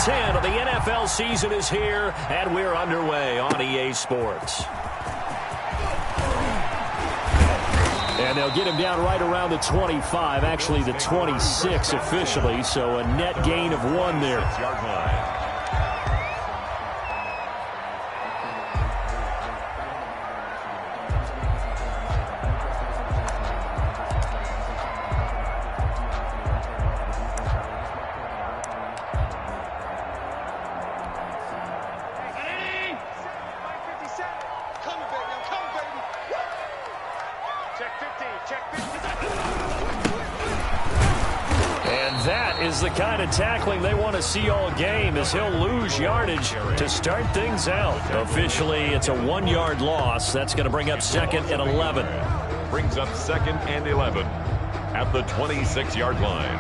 10 of the NFL season is here, and we're underway on EA Sports. And they'll get him down right around the 25, actually the 26 officially, so a net gain of 1 there. The kind of tackling they want to see all game, as he'll lose yardage to start things out. Officially, it's a 1-yard loss. That's going to bring up 2nd and 11. Brings up 2nd and 11 at the 26-yard line.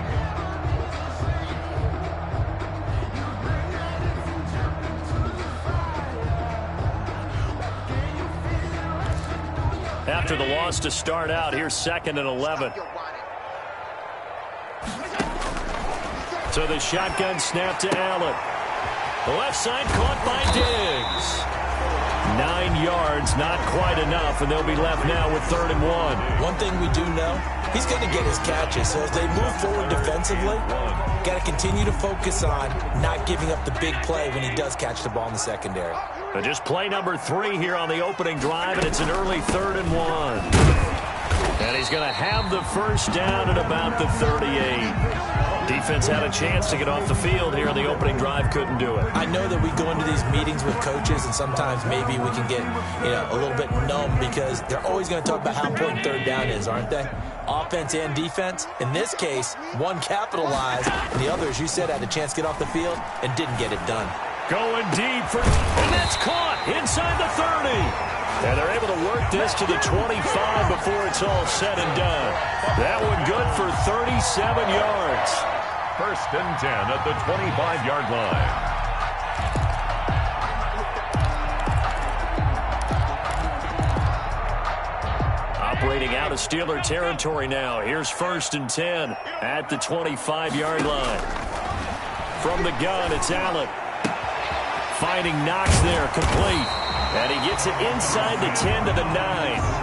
After the loss to start out, here's 2nd and 11. So the shotgun snap to Allen. The left side caught by Diggs. 9 yards, not quite enough, and they'll be left now with 3rd and 1. One thing we do know, he's going to get his catches. So as they move forward defensively, got to continue to focus on not giving up the big play when he does catch the ball in the secondary. But just play number 3 here on the opening drive, and it's an early 3rd and 1. And he's going to have the first down at about the 38. Defense had a chance to get off the field here on the opening drive, couldn't do it. I know that we go into these meetings with coaches, and sometimes maybe we can get a little bit numb because they're always going to talk about how important 3rd down is, aren't they? Offense and defense. In this case, one capitalized, and the other, as you said, had a chance to get off the field and didn't get it done. Going deep and that's caught inside the 30. And they're able to work this to the 25 before it's all said and done. That one good for 37 yards. 1st and 10 at the 25-yard line. Operating out of Steeler territory now. Here's 1st and 10 at the 25-yard line. From the gun, it's Allen. Finding Knox there, complete. And he gets it inside the 10 to the 9.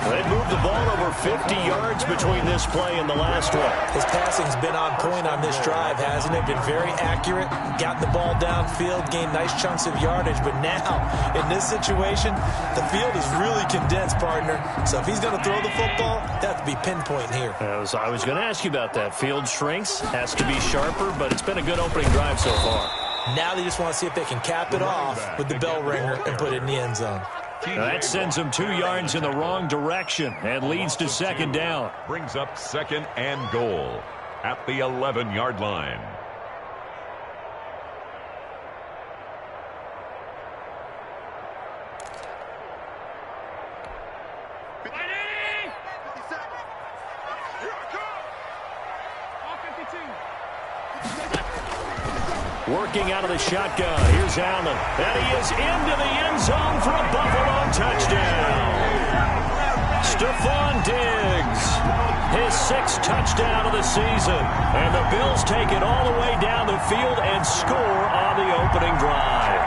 They moved the ball over 50 yards between this play and the last one. His passing's been on point on this drive, hasn't it? Been very accurate, gotten the ball downfield, gained nice chunks of yardage. But now, in this situation, the field is really condensed, partner. So if he's going to throw the football, that has to be pinpoint here. I was going to ask you about that. Field shrinks, has to be sharper, but it's been a good opening drive so far. Now they just want to see if they can cap it off with the bell ringer and put it in the end zone. That sends them 2 yards in the wrong direction and leads to 2nd down. Brings up 2nd and goal at the 11-yard line. Working out of the shotgun. Here's Allen. And he is into the end zone for a Buffalo touchdown. Stephon Diggs, his 6th touchdown of the season. And the Bills take it all the way down the field and score on the opening drive.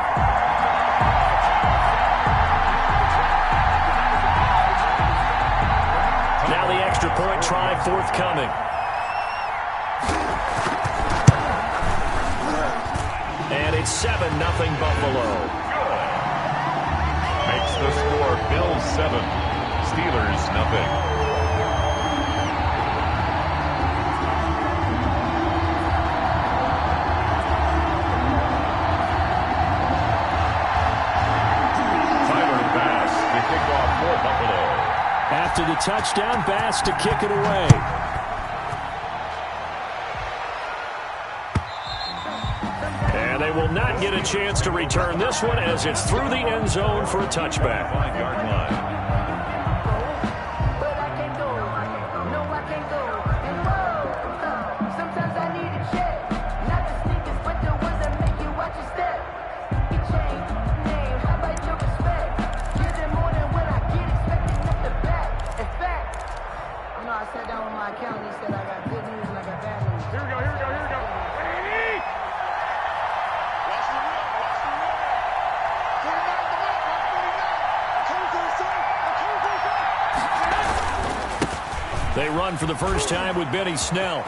Now the extra point try forthcoming. And it's 7-0 Buffalo. Makes the score Bills 7, Steelers nothing. Tyler Bass to kick off for Buffalo. After the touchdown, Bass to kick it away. They will not get a chance to return this one as it's through the end zone for a touchback. 5-yard line. They run for the first time with Benny Snell.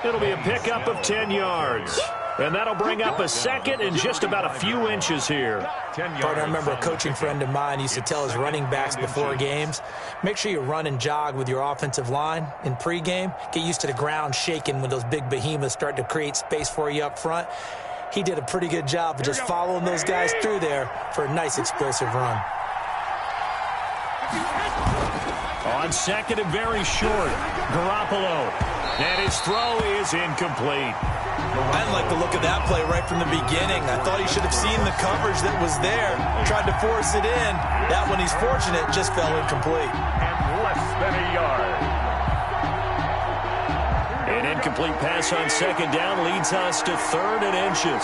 It'll be a pickup of 10 yards. And that'll bring up a second and just about a few inches here. I remember a coaching friend of mine used to tell his running backs before games, make sure you run and jog with your offensive line in pregame. Get used to the ground shaking when those big behemoths start to create space for you up front. He did a pretty good job of just following those guys through there for a nice explosive run. On second and very short, Garoppolo. And his throw is incomplete. I didn't like the look of that play right from the beginning. I thought he should have seen the coverage that was there, tried to force it in. That one, he's fortunate, just fell incomplete. And less than a yard. An incomplete pass on second down leads us to 3rd and inches.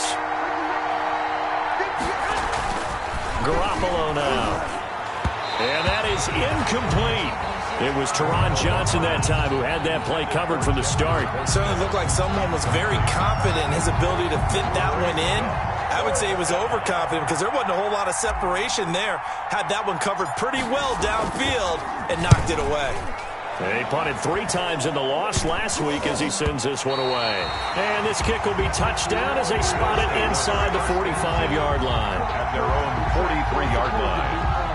Garoppolo now. And that is incomplete. It was Teron Johnson that time who had that play covered from the start. It certainly looked like someone was very confident in his ability to fit that one in. I would say he was overconfident because there wasn't a whole lot of separation there. Had that one covered pretty well downfield and knocked it away. He punted 3 times in the loss last week as he sends this one away. And this kick will be touchdown as they spot it inside the 45-yard line. At their own 43-yard line.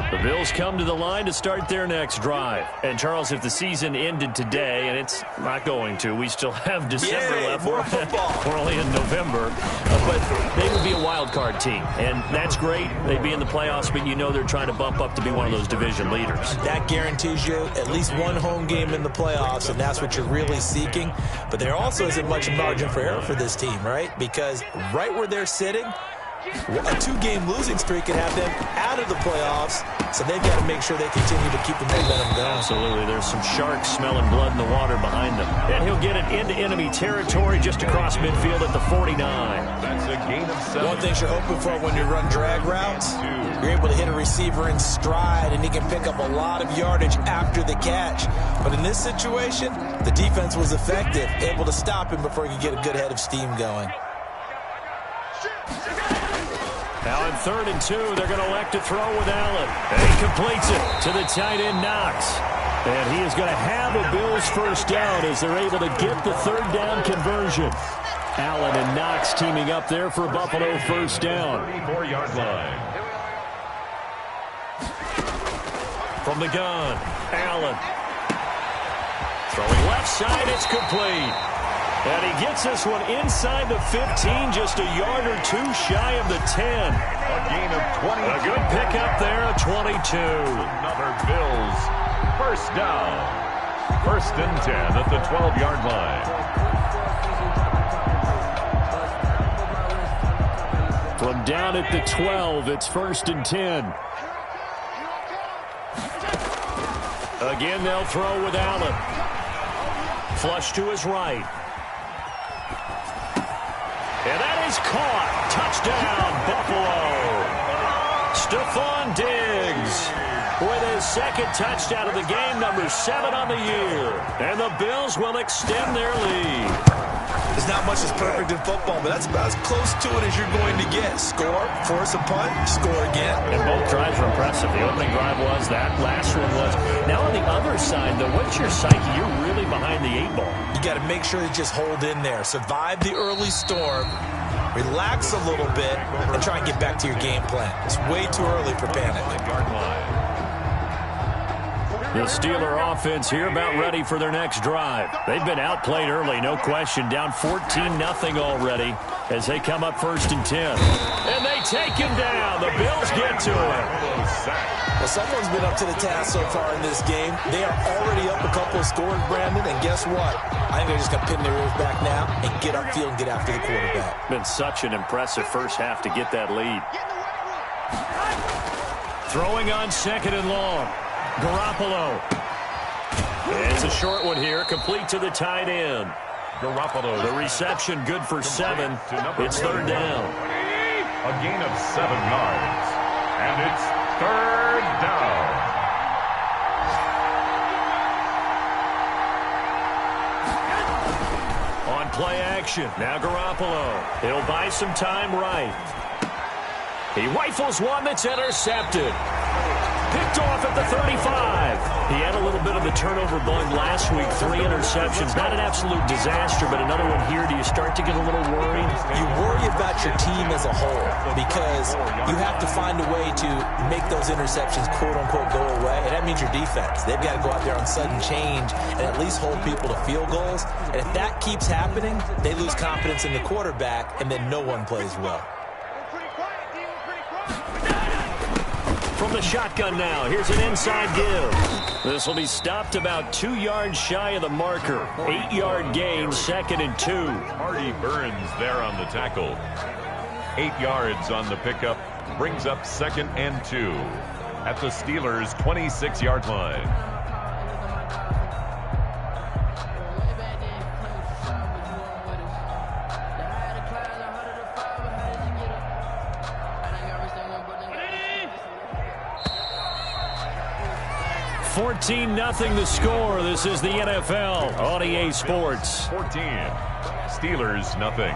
The Bills come to the line to start their next drive. And, Charles, if the season ended today, and it's not going to, we still have December left. More football. We're only in November. But they would be a wild card team. And that's great. They'd be in the playoffs, but you know they're trying to bump up to be one of those division leaders. That guarantees you at least one home game in the playoffs, and that's what you're really seeking. But there also isn't much margin for error for this team, right? Because right where they're sitting, a 2-game losing streak could have them out of the playoffs, so they've got to make sure they continue to keep the momentum going. Absolutely. There's some sharks smelling blood in the water behind them. And he'll get it into enemy territory just across midfield at the 49. That's a gain of 7. One thing you're hoping for when you run drag routes, you're able to hit a receiver in stride, and he can pick up a lot of yardage after the catch. But in this situation, the defense was effective, able to stop him before he could get a good head of steam going. Now in 3rd and 2, they're going to elect to throw with Allen. And he completes it to the tight end, Knox. And he is going to have a Bills first down as they're able to get the 3rd down conversion. Allen and Knox teaming up there for a Buffalo first down. 34-yard line. From the gun, Allen. Throwing left side, it's complete. And he gets this one inside the 15, just a yard or 2 shy of the 10. A gain of 20. A good pickup there, a 22. Another Bills first down. 1st and 10 at the 12-yard line. From down at the 12, it's 1st and 10. Again, they'll throw with Allen. Flush to his right. And that is caught. Touchdown, Buffalo. Stephon Diggs with his 2nd touchdown of the game, number 7 on the year. And the Bills will extend their lead. There's not much that's perfect in football, but that's about as close to it as you're going to get. Score, force a punt, score again. And both drives were impressive. The opening drive was, that last one was. Now on the other side, though, what's your psyche? You're really behind the 8 ball. You got to make sure you just hold in there. Survive the early storm. Relax a little bit and try and get back to your game plan. It's way too early for panic. The Steeler offense here about ready for their next drive. They've been outplayed early, no question. Down 14-0 already as they come up 1st and 10. And they take him down. The Bills get to him. Well, someone's been up to the task so far in this game. They are already up a couple of scores, Brandon, and guess what? I think they're just going to pin their ears back now and get upfield and get after the quarterback. Been such an impressive first half to get that lead. Throwing on 2nd and long. Garoppolo. It's a short one here, complete to the tight end. Garoppolo. The reception good for 7. It's 3rd down. A gain of 7 yards. And it's 3rd down. play action. Now Garoppolo. He'll buy some time right. He rifles one that's intercepted. Picked off at the 35. He had a little bit of the turnover bug last week. 3 interceptions. Not an absolute disaster, but another one here. Do you start to get a little worried? You worry about your team as a whole because you have to find a way to make those interceptions, quote-unquote, go away. And that means your defense. They've got to go out there on sudden change and at least hold people to field goals. And if that keeps happening, they lose confidence in the quarterback, and then no one plays well. From the shotgun now, here's an inside give. This will be stopped about 2 yards shy of the marker. 8-yard gain, 2nd and 2. Hardy Burns there on the tackle. 8 yards on the pickup, brings up 2nd and 2 at the Steelers' 26-yard line. Nothing the score. This is the NFL on EA Sports. 14. Steelers nothing.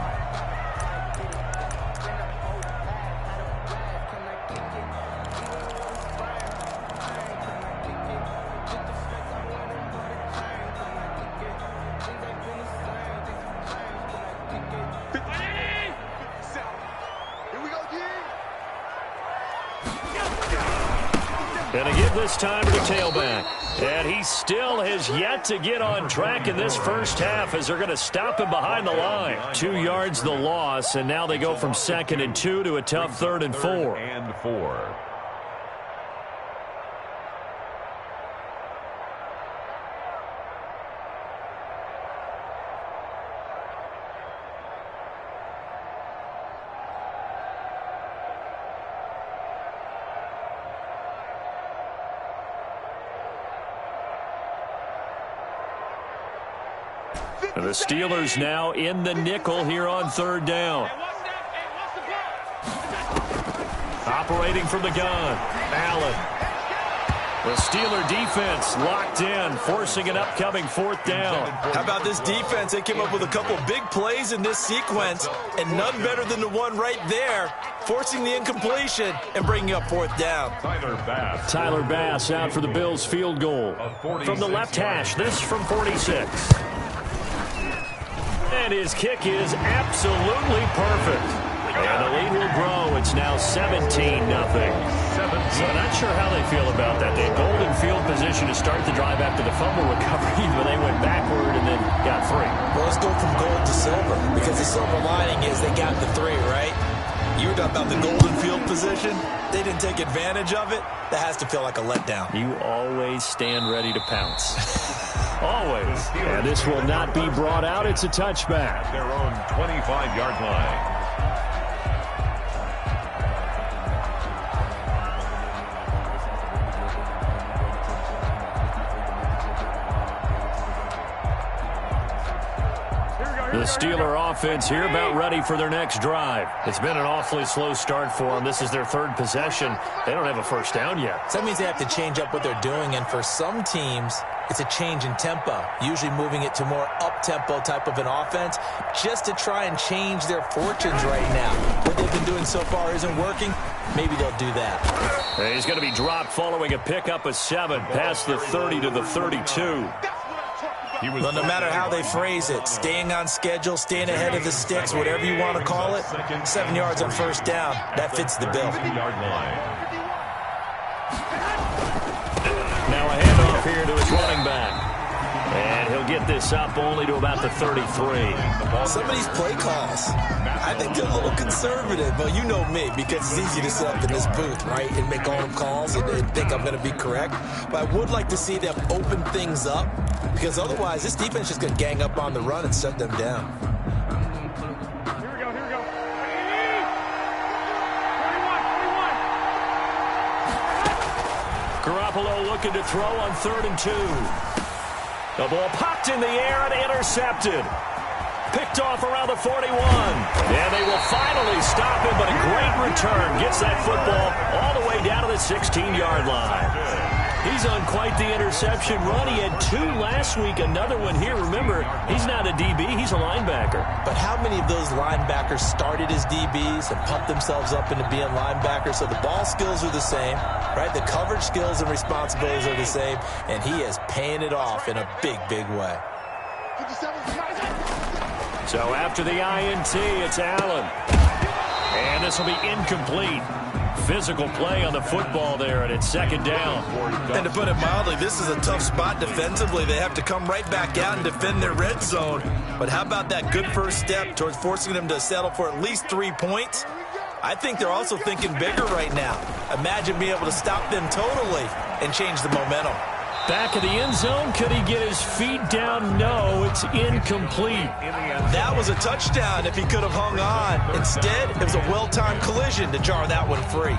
Gonna give this time to the tailback. And he still has yet to get on track in this first half as they're going to stop him behind the line. 2 yards the loss, and now they go from 2nd and 2 to a tough 3rd and 4. And the Steelers now in the nickel here on 3rd down. Operating from the gun, Allen. The Steeler defense locked in, forcing an upcoming 4th down. How about this defense? They came up with a couple of big plays in this sequence, and none better than the one right there, forcing the incompletion and bringing up 4th down. Tyler Bass out for the Bills' field goal. From the left hash, this from 46. And his kick is absolutely perfect. And the lead will grow. It's now 17-0. So not sure how they feel about that. They had golden field position to start the drive after the fumble recovery, but they went backward and then got 3. Well, let's go from gold to silver, because the silver lining is they got the 3, right? You were talking about the golden field position. They didn't take advantage of it. That has to feel like a letdown. You always stand ready to pounce. Always. And this will not be brought out. It's a touchback. At their own 25-yard line. The Steeler offense here about ready for their next drive. It's been an awfully slow start for them. This is their 3rd possession. They don't have a first down yet. So that means they have to change up what they're doing, and for some teams, it's a change in tempo, usually moving it to more up-tempo type of an offense just to try and change their fortunes right now. What they've been doing so far isn't working. Maybe they'll do that. And he's going to be dropped following a pickup of 7 past the 30 to the 32. Well, no matter how they phrase it, staying on schedule, staying ahead of the sticks, whatever you want to call it, 7 yards on first down, that fits the bill. Now a handoff here to his running back. And he'll get this up only to about the 33. Some of these play calls, I think they're a little conservative. Well, you know me, because it's easy to sit up in this booth, right, and make all them calls and think I'm going to be correct. But I would like to see them open things up, because otherwise this defense is just going to gang up on the run and shut them down. Here we go. Garoppolo looking to throw on 3rd and 2. The ball popped in the air and intercepted. Picked off around the 41. And they will finally stop him, but a great return. Gets that football all the way down to the 16-yard line. He's on quite the interception run. He had 2 last week, another one here. Remember, he's not a DB, he's a linebacker. But how many of those linebackers started as DBs and pumped themselves up into being linebackers? So the ball skills are the same, right? The coverage skills and responsibilities are the same, and he is paying it off in a big, big way. So after the INT, it's Allen. And this will be incomplete. Physical play on the football there, and it's second down. And to put it mildly, this is a tough spot defensively. They have to come right back out and defend their red zone. But how about that good first step towards forcing them to settle for at least 3 points? I think they're also thinking bigger right now. Imagine being able to stop them totally and change the momentum. Back of the end zone, could he get his feet down? No, it's incomplete. That was a touchdown if he could have hung on. Instead, it was a well-timed collision to jar that one free.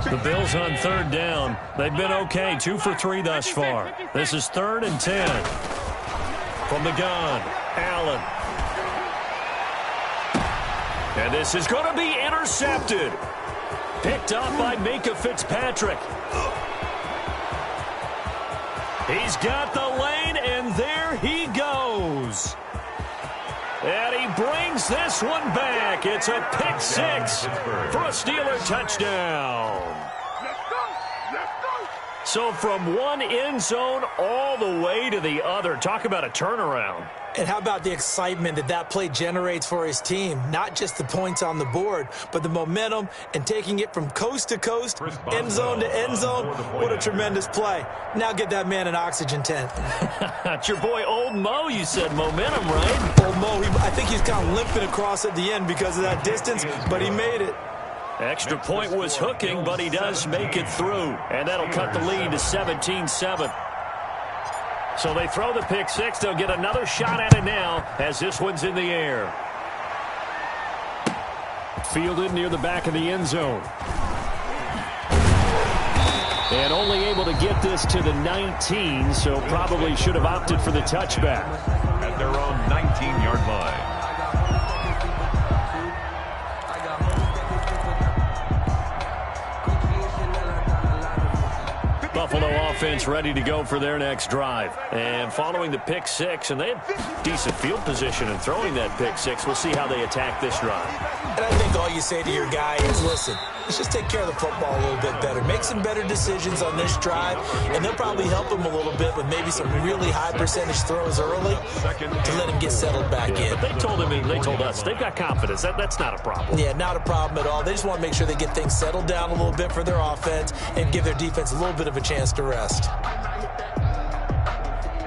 The Bills on third down. They've been okay, 2 for 3 thus far. This is 3rd and 10. From the gun, Allen. And this is going to be intercepted. Picked up by Minka Fitzpatrick. He's got the lane, and there he goes. And he brings this one back. It's a pick 6 for a Steeler touchdown. So from one end zone all the way to the other. Talk about a turnaround. And how about the excitement that that play generates for his team? Not just the points on the board, but the momentum and taking it from coast to coast, end zone to end zone. What a tremendous play. Now get that man an oxygen tent. It's your boy Old Mo, you said. Momentum, right? Old Mo, I think he's kind of limping across at the end because of that distance, but he made it. Extra point was hooking, but he does make it through. And that'll cut the lead to 17-7. So they throw the pick 6. They'll get another shot at it now as this one's in the air. Fielded near the back of the end zone. And only able to get this to the 19, so probably should have opted for the touchback. At their own 19-yard line. Buffalo offense ready to go for their next drive. And following the pick 6, and they had decent field position in throwing that pick 6. We'll see how they attack this drive. And I think all you say to your guy is, listen, let's just take care of the football a little bit better. Make some better decisions on this drive, and they'll probably help him a little bit with maybe some really high percentage throws early to let him get settled back in. But they told him, they told us, they've got confidence. That's not a problem. Yeah, not a problem at all. They just want to make sure they get things settled down a little bit for their offense and give their defense a little bit of a chance to rest.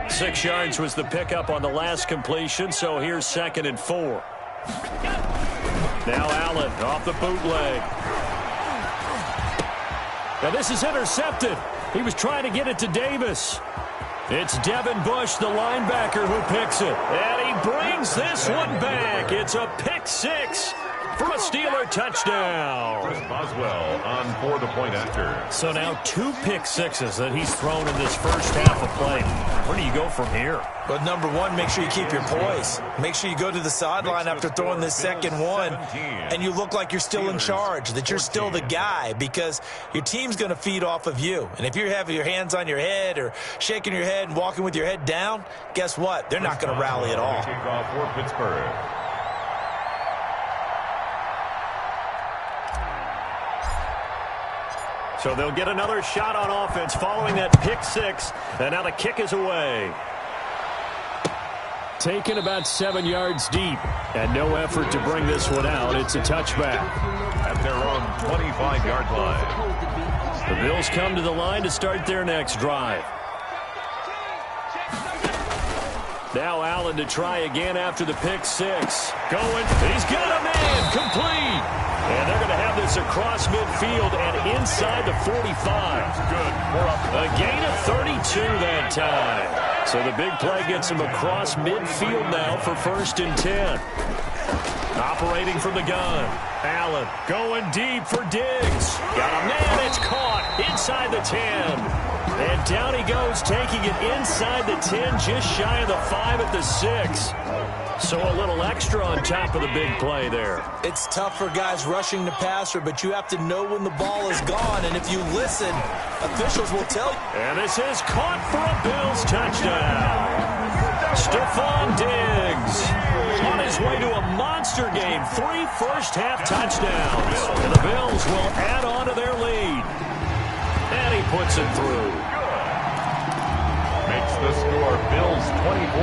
6 yards was the pickup on the last completion, so here's 2nd and 4. Now Allen off the bootleg. Now this is intercepted. He was trying to get it to Davis. It's Devin Bush, the linebacker, who picks it. And he brings this one back. It's a pick 6 for a Steeler touchdown. Chris Boswell on for the point after. So now 2 pick 6s that he's thrown in this first half of play. Where do you go from here? But number one, make sure you keep your poise. Make sure you go to the sideline after throwing this second one, and you look like you're still in charge, that you're still the guy, because your team's going to feed off of you. And if you're having your hands on your head or shaking your head and walking with your head down, guess what? They're not going to rally at all. Kickoff for Pittsburgh. So they'll get another shot on offense following that pick 6, and now the kick is away. Taken about 7 yards deep, and no effort to bring this one out. It's a touchback. At their own 25-yard line. The Bills come to the line to start their next drive. Now Allen to try again after the pick 6. Going, he's got a man, complete. And they're going to have this across midfield and inside the 45. Good. We're up. A gain of 32 that time. So the big play gets him across midfield now for 1st and 10. Operating from the gun. Allen going deep for Diggs. Got a man, it's caught. inside the 10. And down he goes, taking it inside the 10, just shy of the 5 at the 6. So a little extra on top of the big play there. It's tough for guys rushing the passer, but you have to know when the ball is gone. And if you listen, officials will tell you. And this is caught for a Bills touchdown. Stephon Diggs on his way to a monster game. 3 first-half touchdowns. And the Bills will add on to their lead. And he puts it through. Makes the score Bills 24,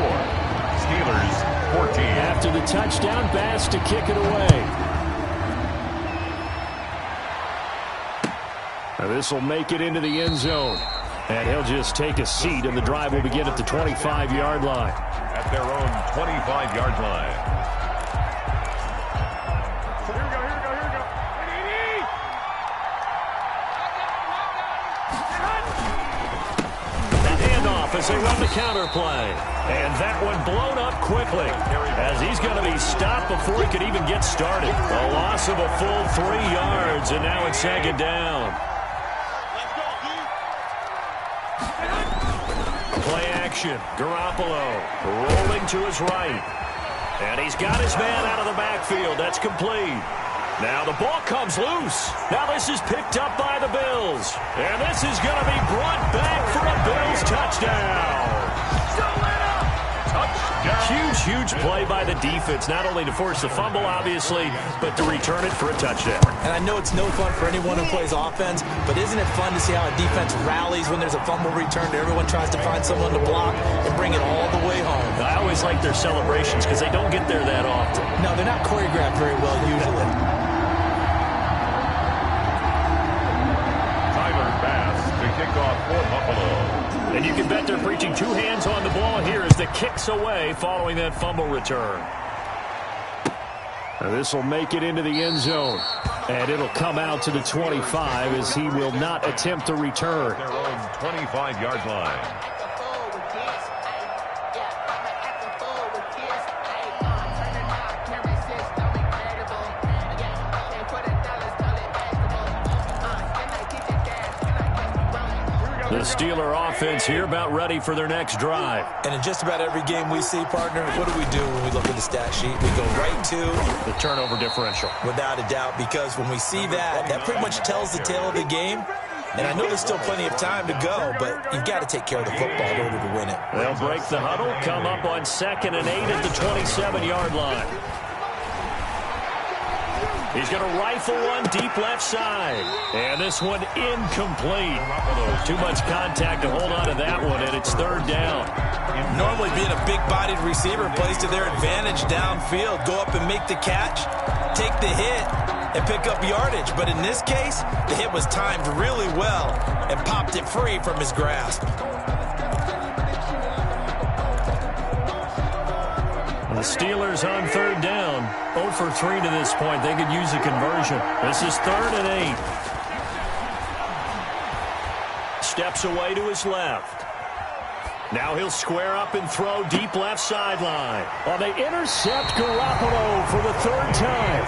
Steelers 14. After the touchdown, Bass to kick it away. This will make it into the end zone. And he'll just take a seat, and the drive will begin at the 25-yard line. At their own 25-yard line. Here we go. The handoff as they run the counter play. And that one blown up quickly as he's going to be stopped before he could even get started. A loss of a full 3 yards, and now it's second down. Play action. Garoppolo rolling to his right. And he's got his man out of the backfield. That's complete. Now the ball comes loose. Now this is picked up by the Bills. And this is going to be brought back for a Bills touchdown. Huge play by the defense, not only to force the fumble, obviously, but to return it for a touchdown. And I know it's no fun for anyone who plays offense, but isn't it fun to see how a defense rallies when there's a fumble return? Everyone tries to find someone to block and bring it all the way home. I always like their celebrations because they don't get there that often. No, they're not choreographed very well usually. Tyler Bass to kick off for Buffalo. And you can bet they're preaching 2 hands on the ball here as the kick's away following that fumble return. And this will make it into the end zone. And it'll come out to the 25 as he will not attempt to return. Their own 25-yard line. The Steeler offense here about ready for their next drive. And in just about every game we see, partner, what do we do when we look at the stat sheet? We go right to the turnover differential. Without a doubt, because when we see that pretty much tells the tale of the game. And I know there's still plenty of time to go, but you've got to take care of the football in order to win it. They'll break the huddle, come up on 2nd and 8 at the 27-yard line. He's going to rifle one deep left side. And this one incomplete. Too much contact to hold on to that one, and it's 3rd down. Normally being a big-bodied receiver plays to their advantage downfield. Go up and make the catch, take the hit, and pick up yardage. But in this case, the hit was timed really well and popped it free from his grasp. The Steelers on 3rd down. 0 for 3 to this point. They could use a conversion. This is 3rd and 8. Steps away to his left. Now he'll square up and throw deep left sideline. Oh, they intercept Garoppolo for the 3rd time.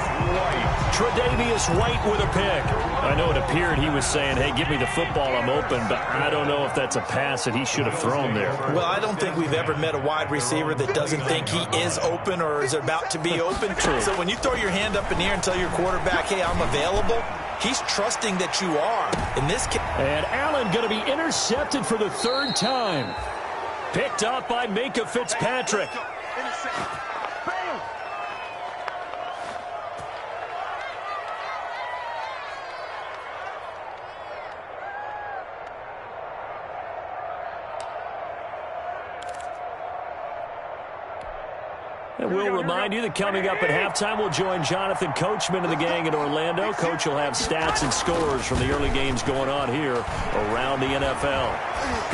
Tre'Davious White with a pick. I know it appeared he was saying, hey, give me the football, I'm open, but I don't know if that's a pass that he should have thrown there. Well, I don't think we've ever met a wide receiver that doesn't think he is open or is about to be open. So when you throw your hand up in the air and tell your quarterback, hey, I'm available, he's trusting that you are. In this case. And Allen going to be intercepted for the 3rd time. Picked up by Minkah Fitzpatrick. And we'll remind you that coming up at halftime, we'll join Jonathan Coachman and the gang in Orlando. Coach will have stats and scores from the early games going on here around the NFL.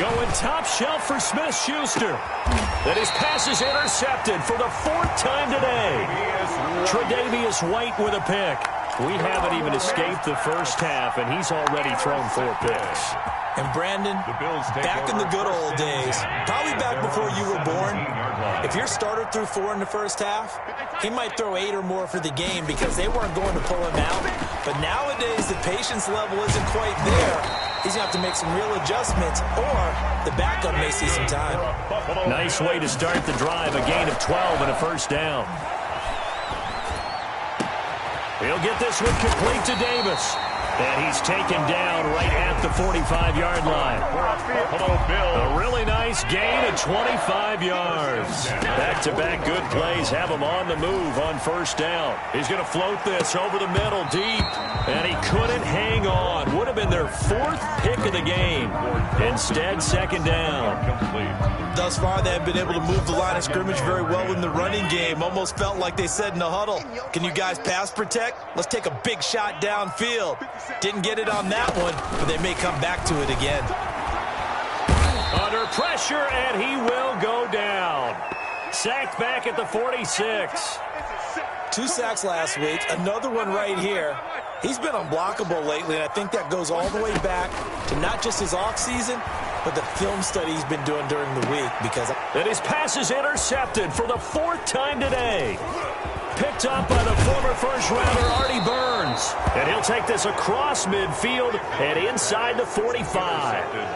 Going top shelf for Smith-Schuster. That his pass is intercepted for the 4th time today. Tre'Davious White with a pick. We haven't even escaped the first half, and he's already thrown 4 picks. And Brandon, back in the good old days, probably back before you were born, if your starter threw 4 in the first half, he might throw 8 or more for the game because they weren't going to pull him out. But nowadays, the patience level isn't quite there. he's going to have to make some real adjustments, or the backup may see some time. Nice way to start the drive, a gain of 12 and a first down. He'll get this one complete to Davis. And he's taken down right at the 45-yard line. A really nice gain of 25 yards. Back-to-back good plays have him on the move on first down. He's going to float this over the middle deep. And he couldn't hang on. Would have been their fourth pick of the game. Instead, second down. Thus far, they have been able to move the line of scrimmage very well in the running game. Almost felt like they said in the huddle, can you guys pass protect? Let's take a big shot downfield. Didn't get it on that one, but they may come back to it again. Under pressure, and he will go down. Sacked back at the 46. 2 sacks last week, another one right here. He's been unblockable lately, and I think that goes all the way back to not just his offseason, but the film study he's been doing during the week. And his pass is intercepted for the 4th time today. Picked up by the former first-rounder Artie Burns. And he'll take this across midfield and inside the 45.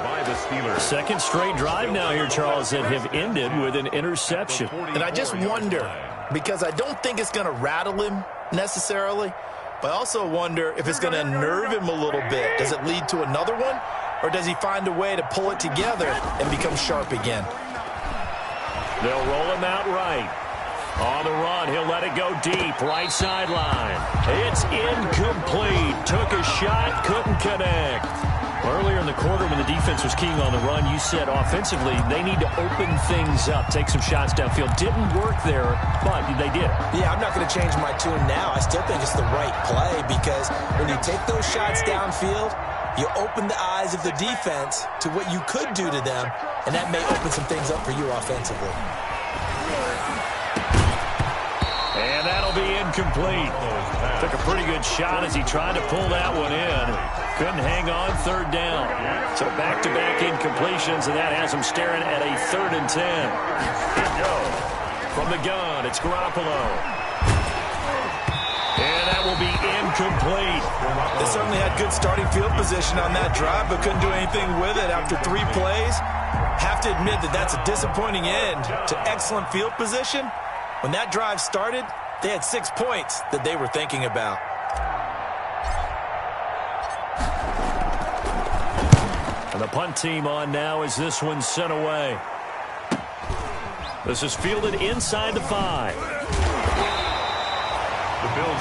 By the Steelers. Second straight drive now here, Charles, that have ended with an interception. And I just wonder, because I don't think it's going to rattle him necessarily, but I also wonder if it's going to unnerve him a little bit. Does it lead to another one? Or does he find a way to pull it together and become sharp again? They'll roll him out right. On the run, he'll let it go deep, right sideline. It's incomplete. Took a shot, couldn't connect. Earlier in the quarter when the defense was keying on the run, you said offensively they need to open things up, take some shots downfield. Didn't work there, but they did. Yeah, I'm not going to change my tune now. I still think it's the right play because when you take those shots downfield, you open the eyes of the defense to what you could do to them, and that may open some things up for you offensively. And that'll be incomplete. Took a pretty good shot as he tried to pull that one in. Couldn't hang on, third down. So back-to-back incompletions, and that has him staring at a 3rd and 10. From the gun, it's Garoppolo. And that will be incomplete. They certainly had good starting field position on that drive, but couldn't do anything with it after 3 plays. Have to admit that that's a disappointing end to excellent field position. When that drive started, they had 6 points that they were thinking about. And the punt team on now as this one's sent away. This is fielded inside the 5.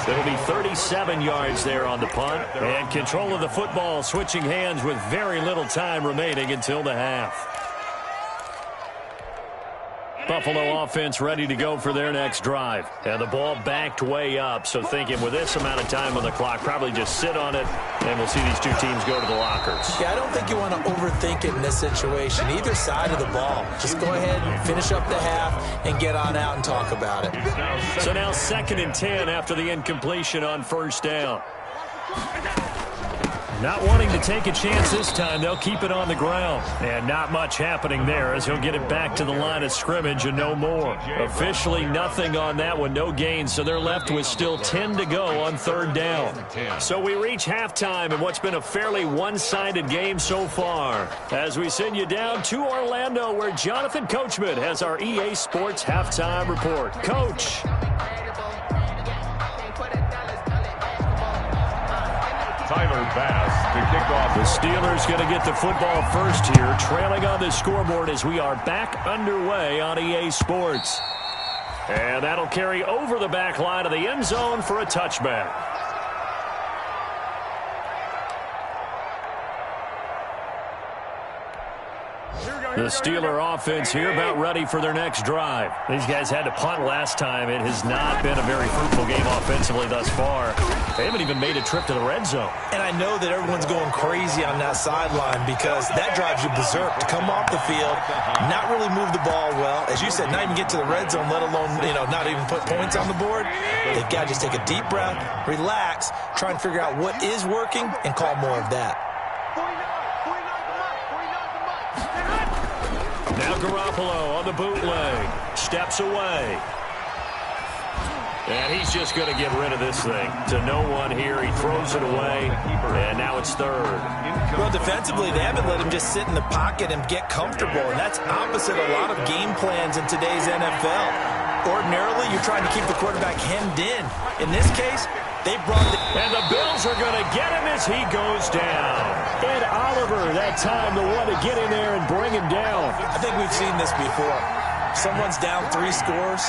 It'll be 37 yards there on the punt. And control of the football switching hands with very little time remaining until the half. Buffalo offense ready to go for their next drive. And the ball backed way up, so thinking with this amount of time on the clock, probably just sit on it, and we'll see these two teams go to the lockers. Yeah, I don't think you want to overthink it in this situation. Either side of the ball. Just go ahead and finish up the half and get on out and talk about it. So now 2nd and 10 after the incompletion on first down. Not wanting to take a chance this time, they'll keep it on the ground. And not much happening there as he'll get it back to the line of scrimmage and no more. Officially nothing on that one, no gain, so they're left with still 10 to go on 3rd down. So we reach halftime in what's been a fairly one-sided game so far. As we send you down to Orlando where Jonathan Coachman has our EA Sports halftime report. Coach. Tyler Bass to kick off. The Steelers going to get the football first here, trailing on the scoreboard as we are back underway on EA Sports. And that'll carry over the back line of the end zone for a touchback. The Steeler offense here about ready for their next drive. These guys had to punt last time. It has not been a very fruitful game offensively thus far. They haven't even made a trip to the red zone. And I know that everyone's going crazy on that sideline because that drives you berserk to come off the field, not really move the ball well. As you said, not even get to the red zone, let alone, not even put points on the board. They've got to just take a deep breath, relax, try and figure out what is working and call more of that. Now Garoppolo on the bootleg. Steps away. And he's just going to get rid of this thing. To no one here. He throws it away, and now it's third. Well, defensively, they haven't let him just sit in the pocket and get comfortable, and that's opposite a lot of game plans in today's NFL. Ordinarily, you're trying to keep the quarterback hemmed in. In this case, they brought the... And the Bills are going to get him as he goes down. Ed Oliver, that time, the one to get in there and bring him down. I think we've seen this before. Someone's down 3 scores.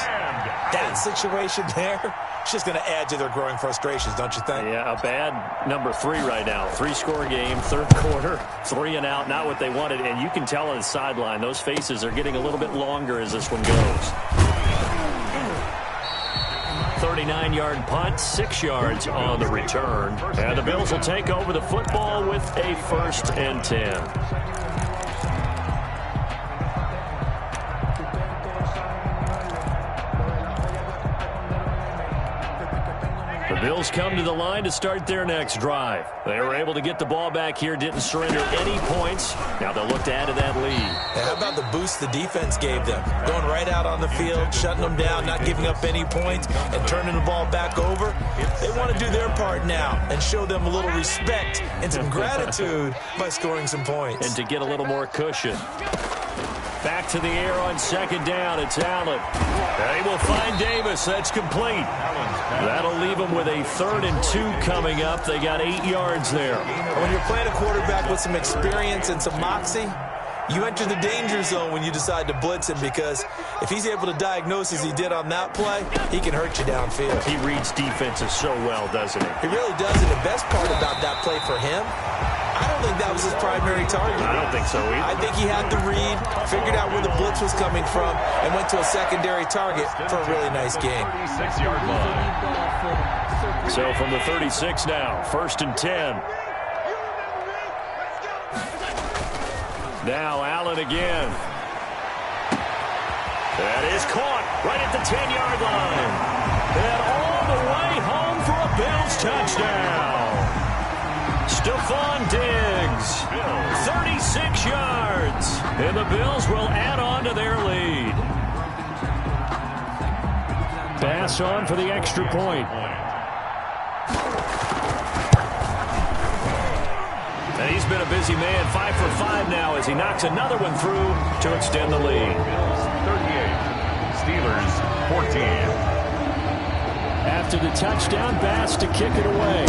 That situation there, it's just going to add to their growing frustrations, don't you think? Yeah, a bad number 3 right now. 3-score game, third quarter, 3 and out, not what they wanted. And you can tell on the sideline, those faces are getting a little bit longer as this one goes. 39-yard punt, 6 yards on the return. And the Bills will take over the football with a 1st and 10. The Bills come to the line to start their next drive. They were able to get the ball back here, didn't surrender any points. Now they'll look to add to that lead. And how about the boost the defense gave them? Going right out on the field, shutting them down, not giving up any points, and turning the ball back over. They want to do their part now and show them a little respect and some gratitude by scoring some points. And to get a little more cushion. Back to the air on 2nd down. It's Allen. They will find Davis. That's complete. That'll leave them with a 3rd and 2 coming up. They got 8 yards there. When you're playing a quarterback with some experience and some moxie, you enter the danger zone when you decide to blitz him, because if he's able to diagnose as he did on that play, he can hurt you downfield. He reads defenses so well, doesn't he? He really does, and the best part about that play for him, I don't think that was his primary target. I don't think so either. I think he had the read, figured out where the blitz was coming from, and went to a secondary target for a really nice game. 36-yard line. So from the 36 now, 1st and 10. Now Allen again. That is caught right at the 10-yard line. And all the way home for a Bills touchdown. Stephon Diggs, 36 yards. And the Bills will add on to their lead. Pass on for the extra point. And he's been a busy man, 5 for 5 now as he knocks another one through to extend the lead. 38, Steelers 14. After the touchdown, Bass to kick it away.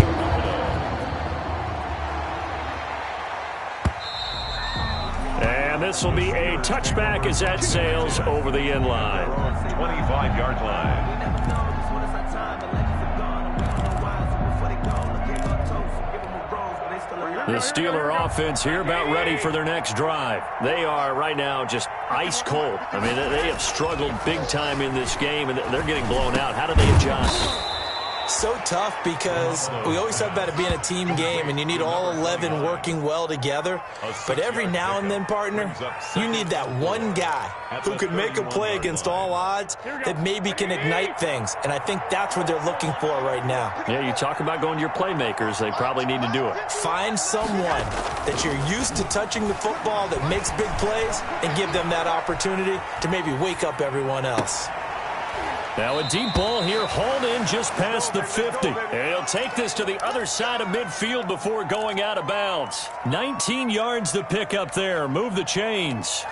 And this will be a touchback as that sails over the end line. 25-yard line. The Steeler offense here about ready for their next drive. They are right now just ice cold. I mean, they have struggled big time in this game, and they're getting blown out. How do they adjust? So tough, because we always talk about it being a team game and you need all 11 working well together. But every now and then, partner, you need that one guy who could make a play against all odds that maybe can ignite things. And I think that's what they're looking for right now. Yeah, you talk about going to your playmakers. They probably need to do it. Find someone that you're used to touching the football that makes big plays and give them that opportunity to maybe wake up everyone else. Now a deep ball here, hauled in just past the 50. And he'll take this to the other side of midfield before going out of bounds. 19 yards to pick up there. Move the chains.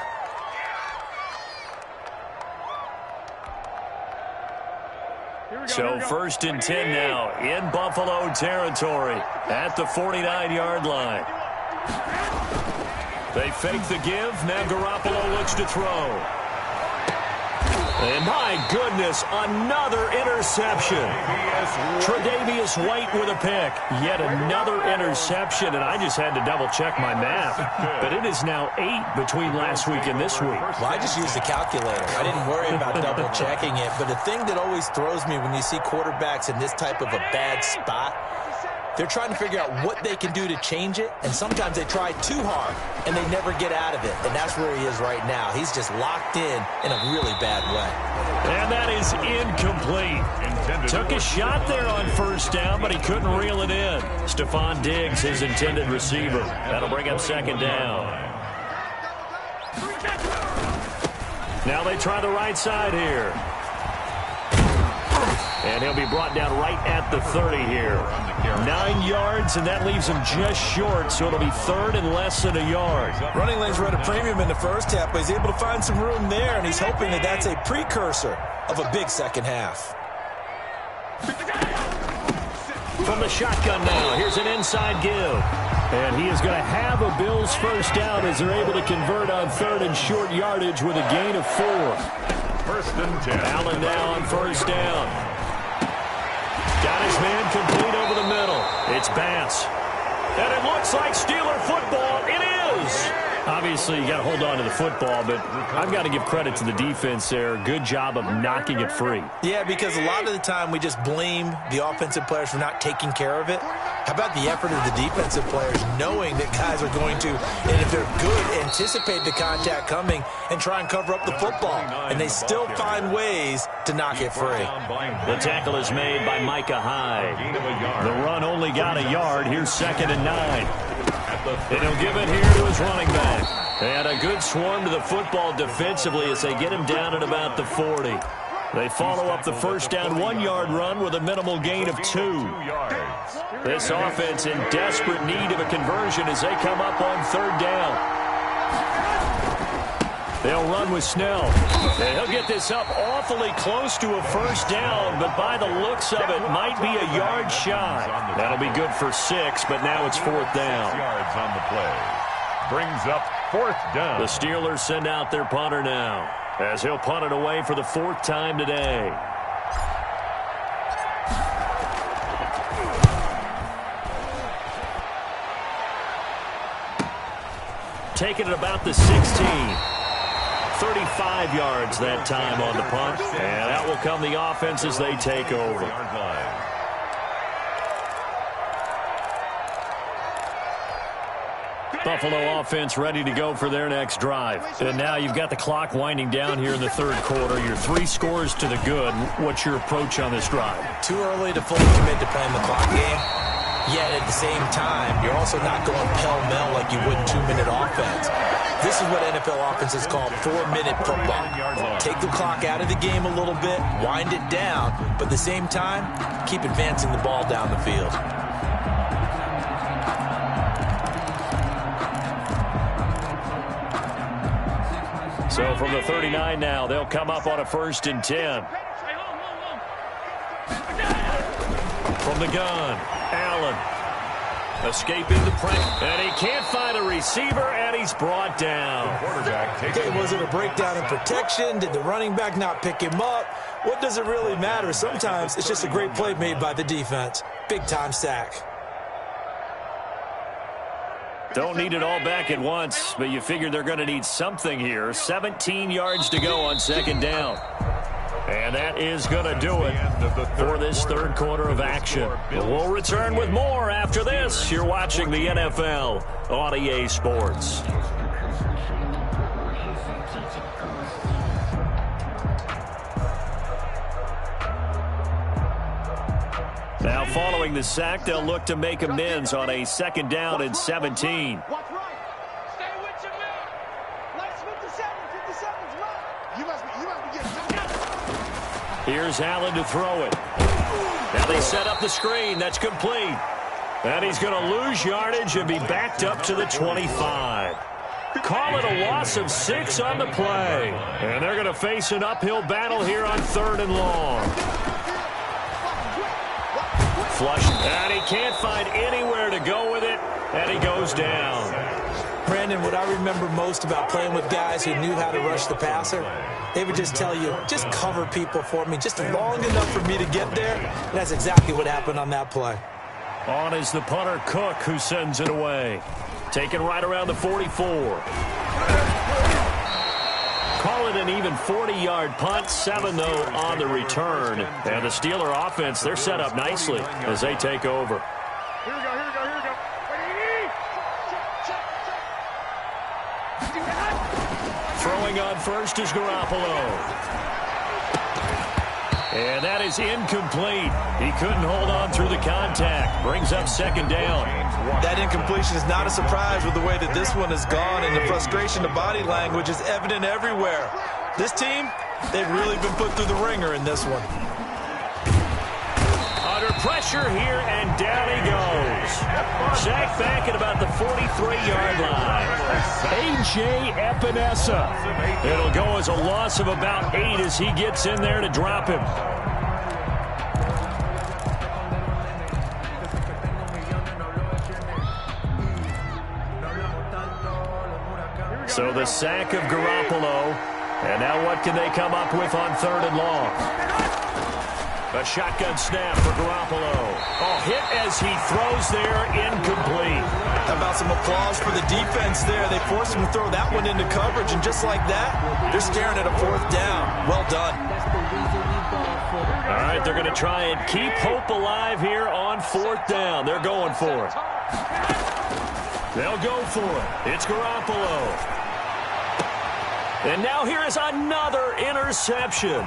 So 1st and 10 now in Buffalo territory at the 49-yard line. They fake the give. Now Garoppolo looks to throw. And my goodness, another interception. Tre'Davious White with a pick. Yet another interception, and I just had to double-check my math. But it is now 8 between last week and this week. Well, I just used the calculator. I didn't worry about double-checking it. But the thing that always throws me when you see quarterbacks in this type of a bad spot, they're trying to figure out what they can do to change it, and sometimes they try too hard, and they never get out of it. And that's where he is right now. He's just locked in a really bad way. And that is incomplete. Took a shot there on 1st down, but he couldn't reel it in. Stephon Diggs, his intended receiver. That'll bring up 2nd down. Now they try the right side here. And he'll be brought down right at the 30 here. 9 yards, and that leaves him just short, so it'll be third and less than a yard. Running lanes were at a premium in the first half, but he's able to find some room there, and he's hoping that that's a precursor of a big second half. From the shotgun now, here's an inside give. And he is going to have a Bills first down as they're able to convert on third and short yardage with a gain of 4. First and 10. Allen now on first down. Got his man complete over the middle. It's Bass. And it looks like Steeler football. It is. Obviously, you got to hold on to the football, but I've got to give credit to the defense there. Good job of knocking it free. Yeah, because a lot of the time we just blame the offensive players for not taking care of it. How about the effort of the defensive players knowing that guys are going to, and if they're good, anticipate the contact coming and try and cover up the football. And they still find ways to knock it free. The tackle is made by Micah Hyde. The run only got a yard. Here's 2nd and 9. And he'll give it here to his running back. And a good swarm to the football defensively as they get him down at about the 40. They follow up the first down 1-yard run with a minimal gain of 2. This offense in desperate need of a conversion as they come up on third down. They'll run with Snell. And he'll get this up awfully close to a first down, but by the looks of it, might be a yard shy. That'll be good for 6, but now it's 4th down. 6 yards on the play. Brings up 4th down. The Steelers send out their punter now, as he'll punt it away for the 4th time today. Taking it about the 16. 35 yards that time on the punt. And out will come the offense as they take over. Buffalo offense ready to go for their next drive. And now you've got the clock winding down here in the third quarter. You're 3 scores to the good. What's your approach on this drive? Too early to fully commit to playing the clock game. Yet at the same time, you're also not going pell-mell like you would in 2-minute offense. This is what NFL offenses call 4-minute football. Take the clock out of the game a little bit, wind it down, but at the same time, keep advancing the ball down the field. So from the 39 now, they'll come up on a 1st and 10. From the gun, Allen. Escaping the pressure, and he can't find a receiver, and he's brought down. Okay, was it a breakdown in protection? Did the running back not pick him up? What does it really matter? Sometimes it's just a great play made by the defense. Big-time sack. Don't need it all back at once, but you figure they're going to need something here. 17 yards to go on 2nd down. And that is going to do it for this third quarter of action. We'll return with more after this. You're watching the NFL on EA Sports. Now following the sack, they'll look to make amends on a 2nd down and 17. Watch right. Stay with your man. Let's 57. 57's right. You must be getting Here's Allen to throw it. Now they set up the screen. That's complete. And he's going to lose yardage and be backed up to the 25. Call it a loss of 6 on the play. And they're going to face an uphill battle here on 3rd and long. Flush. And he can't find anywhere to go with it. And he goes down. Brandon, what I remember most about playing with guys who knew how to rush the passer, they would just tell you, just cover people for me, just long enough for me to get there. And that's exactly what happened on that play. On is the punter, Cook, who sends it away. Taken right around the 44. Call it an even 40-yard punt. 7, though, on the return. And the Steeler offense, they're set up nicely as they take over. Here we go. Throwing on first is Garoppolo. And that is incomplete. He couldn't hold on through the contact. Brings up 2nd down. That incompletion is not a surprise with the way that this one has gone, and the frustration, the body language is evident everywhere. This team, they've really been put through the ringer in this one. pressure here, and down he goes. Sacked back at about the 43-yard line. A.J. Epinesa. It'll go as a loss of about 8 as he gets in there to drop him. So the sack of Garoppolo. And now what can they come up with on 3rd and long? A shotgun snap for Garoppolo. Oh, hit as he throws there, incomplete. How about some applause for the defense there? They forced him to throw that one into coverage, and just like that, they're staring at a 4th down. Well done. All right, they're going to try and keep hope alive here on 4th down. They're going for it. They'll go for it. It's Garoppolo. And now here is another interception.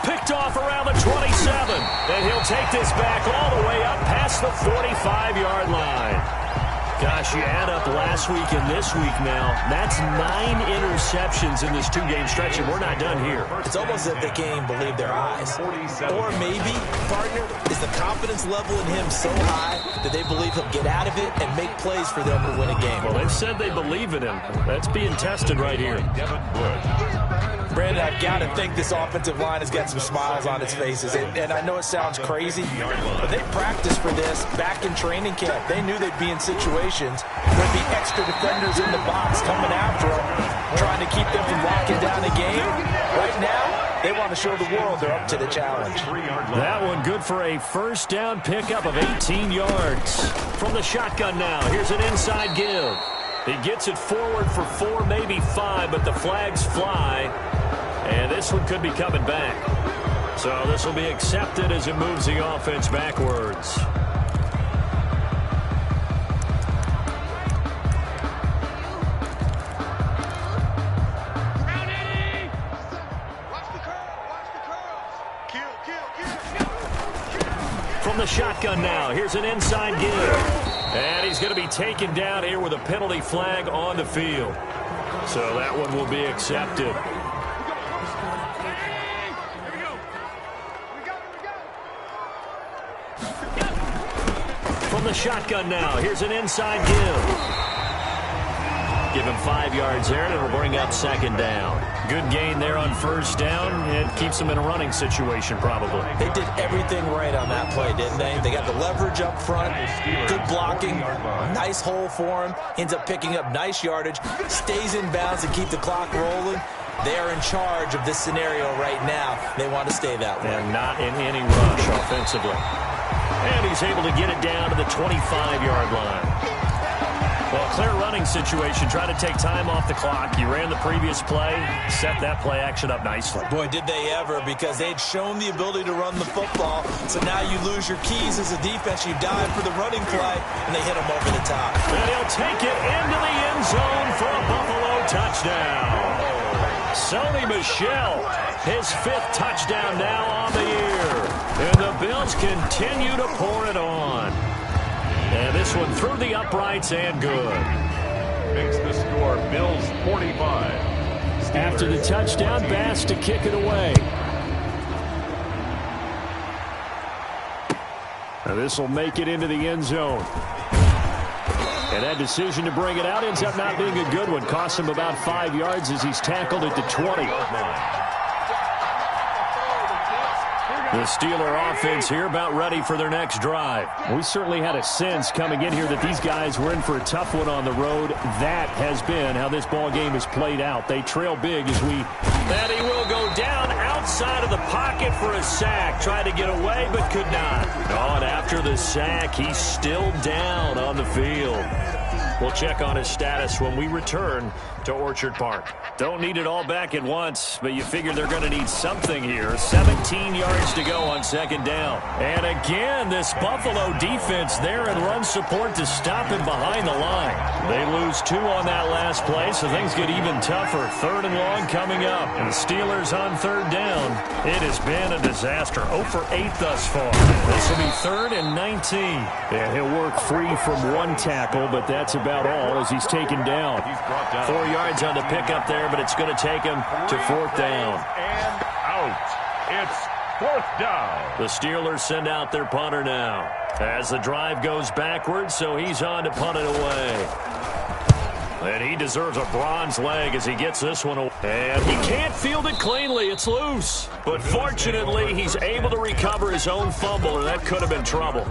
Picked off around the 27. And he'll take this back all the way up past the 45-yard line. Gosh, you add up last week and this week now. That's 9 interceptions in this 2-game stretch, and we're not done here. It's almost as if they can't even believe their eyes. Or maybe, partner, is the confidence level in him so high that they believe he'll get out of it and make plays for them to win a game. Well, they've said they believe in him. That's being tested right here. Brandon, I've got to think this offensive line has got some smiles on its faces. And I know it sounds crazy, but they practiced for this back in training camp. They knew they'd be in situations where there'd be extra defenders in the box coming after them, trying to keep them from locking down the game. Right now, they want to show the world they're up to the challenge. That one good for a 1st down pickup of 18 yards. From the shotgun now, here's an inside give. He gets it forward for 4, maybe 5, but the flags fly. And this one could be coming back. So this will be accepted as it moves the offense backwards. From the shotgun now, here's an inside give. And he's going to be taken down here with a penalty flag on the field. So that one will be accepted. From the shotgun now, here's an inside give. Give him 5 yards there, and it'll bring up 2nd down. Good gain there on 1st down. It keeps them in a running situation, probably. They did everything right on that play, didn't they? They got the leverage up front, good blocking, nice hole for him, ends up picking up nice yardage, stays in bounds to keep the clock rolling. They are in charge of this scenario right now. They want to stay that way. And not in any rush offensively. And he's able to get it down to the 25-yard line. Well, clear running situation. Try to take time off the clock. You ran the previous play, set that play action up nicely. Boy, did they ever, because they'd shown the ability to run the football. So now you lose your keys as a defense. You dive for the running play, and they hit him over the top. And he'll take it into the end zone for a Buffalo touchdown. Sony Michel, his 5th touchdown now on the year. And the Bills continue to pour it on. And this one through the uprights and good. Makes the score Bills 45. After the touchdown, Bass to kick it away. Now this will make it into the end zone. And that decision to bring it out ends up not being a good one. Costs him about 5 yards as he's tackled at the 20. The Steeler offense here about ready for their next drive. We certainly had a sense coming in here that these guys were in for a tough one on the road. That has been how this ball game has played out. They trail big as we... And he will go down outside of the pocket for a sack. Tried to get away, but could not. Oh, and after the sack, he's still down on the field. We'll check on his status when we return to Orchard Park. Don't need it all back at once, but you figure they're going to need something here. 17 yards to go on 2nd down. And again, this Buffalo defense there in run support to stop him behind the line. They lose 2 on that last play, so things get even tougher. 3rd and long coming up. And the Steelers on 3rd down. It has been a disaster. 0 for 8 thus far. This will be 3rd and 19. And he'll work free from 1 tackle, but that's about all as he's taken down. 4 yards on the pickup there, but it's going to take him to 4th down. And out. It's 4th down. The Steelers send out their punter now as the drive goes backwards, so he's on to punt it away. And he deserves a bronze leg as he gets this one away. And he can't field it cleanly. It's loose. But fortunately, he's able to recover his own fumble, and that could have been trouble.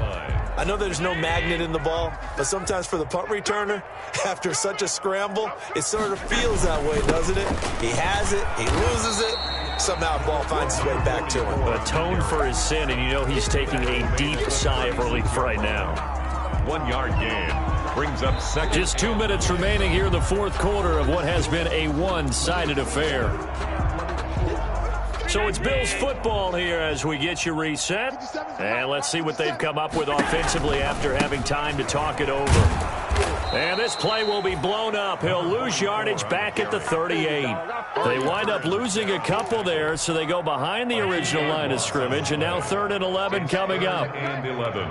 I know there's no magnet in the ball, but sometimes for the punt returner, after such a scramble, it sort of feels that way, doesn't it? He has it, he loses it, somehow the ball finds its way back to him. Atoned for his sin, and you know he's taking a deep sigh of relief right now. 1 yard gain. Brings up second. Just 2 minutes remaining here in the fourth quarter of what has been a one-sided affair. So it's Bills football here as we get you reset. And let's see what they've come up with offensively after having time to talk it over. And this play will be blown up. He'll lose yardage back at the 38. They wind up losing a couple there, so they go behind the original line of scrimmage. And now 3rd and 11 coming up. And 11.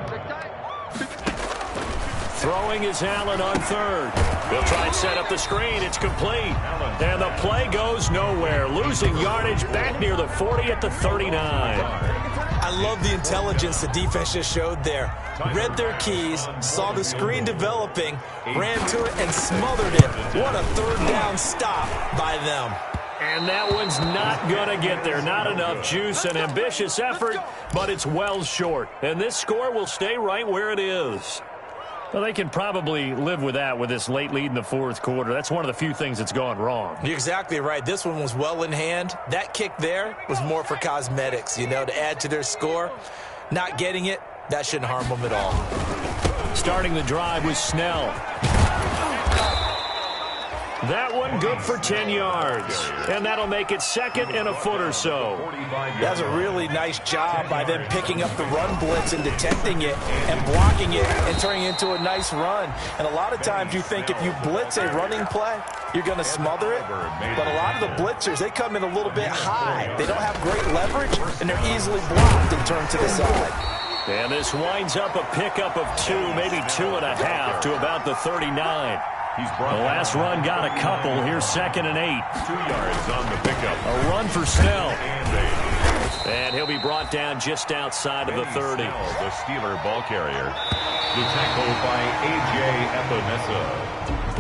Throwing is Allen on 3rd. He'll try and set up the screen. It's complete. And the play goes nowhere. Losing yardage back near the 40 at the 39. I love the intelligence the defense just showed there. Read their keys, saw the screen developing, ran to it, and smothered it. What a 3rd down stop by them. And that one's not going to get there. Not enough juice. An ambitious effort, but it's well short. And this score will stay right where it is. Well, they can probably live with that with this late lead in the fourth quarter. That's one of the few things that's gone wrong. You're exactly right. This one was well in hand. That kick there was more for cosmetics, you know, to add to their score. Not getting it, that shouldn't harm them at all. Starting the drive was Snell. That one good for 10 yards. And that'll make it 2nd and a foot or so. That's a really nice job by them picking up the run blitz and detecting it and blocking it and turning it into a nice run. And a lot of times you think if you blitz a running play, you're going to smother it. But a lot of the blitzers, they come in a little bit high. They don't have great leverage, and they're easily blocked and turned to the side. And this winds up a pickup of 2, maybe 2.5 to about the 39. The last run got a couple. Here's 2nd and 8. 2 yards on the pickup. A run for Snell. And he'll be brought down just outside of the 30. The Steeler ball carrier. The tackle by A.J. Epinesa.